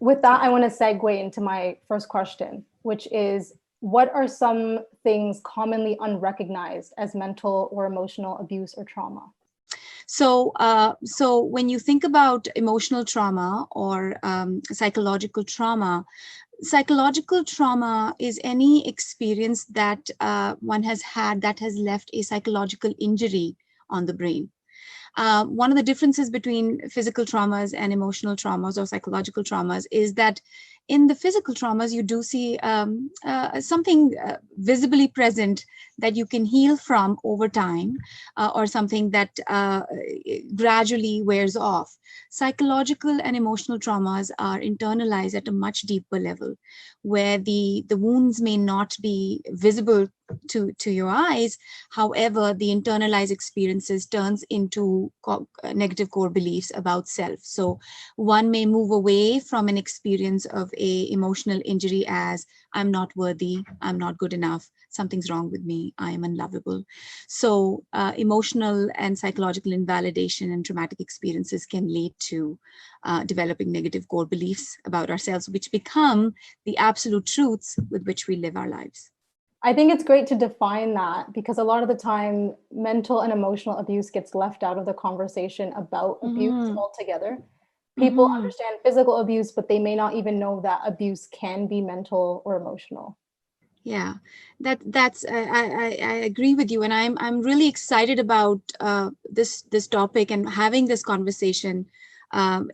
With that, I want to segue into my first question, which is, what are some things commonly unrecognized as mental or emotional abuse or trauma? So when you think about emotional trauma or psychological trauma is any experience that one has had that has left a psychological injury on the brain. One of the differences between physical traumas and emotional traumas or psychological traumas is that in the physical traumas, you do see something visibly present that you can heal from over time, or something that gradually wears off. Psychological and emotional traumas are internalized at a much deeper level, where the wounds may not be visible to your eyes. However, the internalized experiences turns into negative core beliefs about self. So one may move away from an experience of a emotional injury as I'm not worthy, I'm not good enough, something's wrong with me, I am unlovable. So emotional and psychological invalidation and traumatic experiences can lead to developing negative core beliefs about ourselves, which become the absolute truths with which we live our lives. I think it's great to define that, because a lot of the time mental and emotional abuse gets left out of the conversation about abuse altogether. People understand physical abuse, but they may not even know that abuse can be mental or emotional. Yeah, that's I agree with you, and I'm really excited about this topic and having this conversation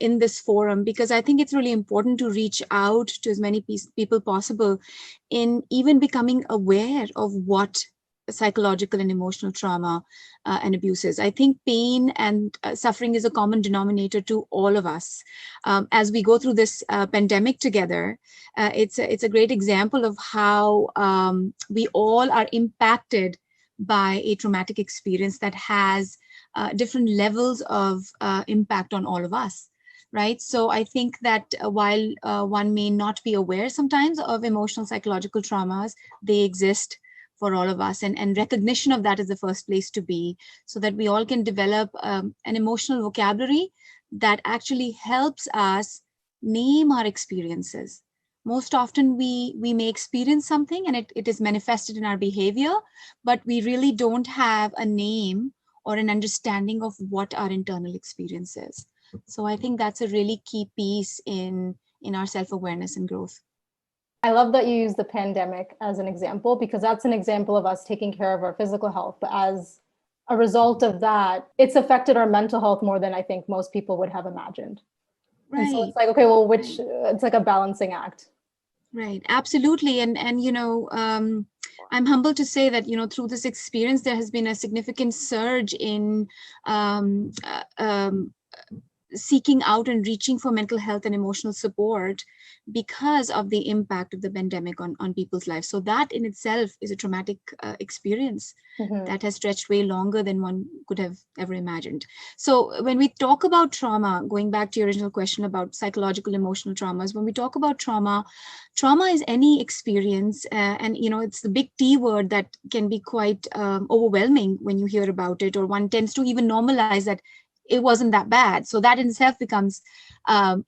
in this forum, because I think it's really important to reach out to as many people possible in even becoming aware of what psychological and emotional trauma and abuses. I think pain and suffering is a common denominator to all of us. As we go through this pandemic together, it's a great example of how we all are impacted by a traumatic experience that has different levels of impact on all of us. Right. So I think that while one may not be aware sometimes of emotional psychological traumas, they exist for all of us. And recognition of that is the first place to be, so that we all can develop an emotional vocabulary that actually helps us name our experiences. Most often we may experience something and it is manifested in our behavior, but we really don't have a name or an understanding of what our internal experience is. So I think that's a really key piece in our self-awareness and growth. I love that you use the pandemic as an example, because that's an example of us taking care of our physical health. But as a result of that, it's affected our mental health more than I think most people would have imagined. Right. And so it's like, okay, well, it's like a balancing act. Right, absolutely. And you know, I'm humbled to say that, you know, through this experience, there has been a significant surge in seeking out and reaching for mental health and emotional support because of the impact of the pandemic on people's lives. So that in itself is a traumatic experience that has stretched way longer than one could have ever imagined. So when we talk about trauma, going back to your original question about psychological emotional traumas, when we talk about trauma is any experience, and you know, it's the big T word that can be quite overwhelming when you hear about it, or one tends to even normalize that it wasn't that bad. So that in itself becomes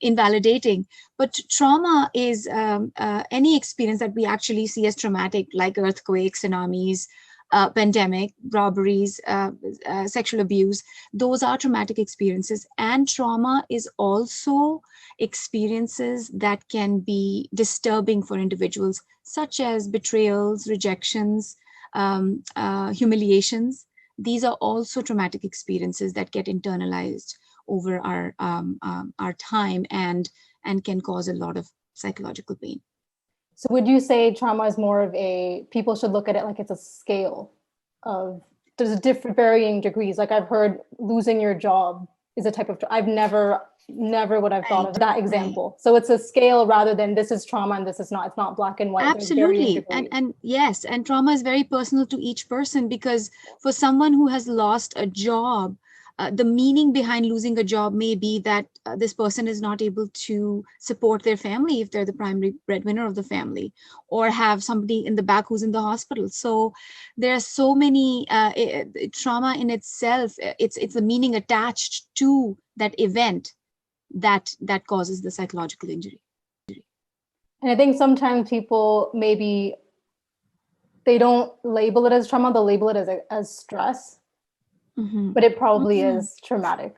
invalidating. But trauma is any experience that we actually see as traumatic, like earthquakes, tsunamis, pandemic, robberies, sexual abuse. Those are traumatic experiences. And trauma is also experiences that can be disturbing for individuals, such as betrayals, rejections, humiliations. These are also traumatic experiences that get internalized over our time and can cause a lot of psychological pain. So would you say trauma is more of people should look at it like it's a scale of, there's different varying degrees. Like I've heard losing your job is a type of, I've never would have thought of that example. Right. So it's a scale rather than this is trauma and this is not. It's not black and white. Absolutely. And yes, and trauma is very personal to each person, because for someone who has lost a job, the meaning behind losing a job may be that this person is not able to support their family if they're the primary breadwinner of the family, or have somebody in the back who's in the hospital. So there are so many trauma in itself. It's the meaning attached to that event that causes the psychological injury. And I think sometimes people maybe they don't label it as trauma, they'll label it as stress, but it probably is traumatic.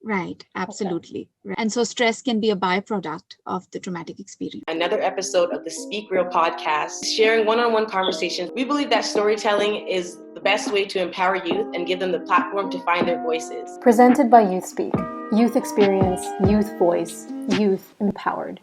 Right, absolutely. Okay. And so stress can be a byproduct of the traumatic experience. Another episode of the Speak Real podcast, sharing one-on-one conversations. We believe that storytelling is the best way to empower youth and give them the platform to find their voices. Presented by YouthSpeak. Youth experience, youth voice, youth empowered.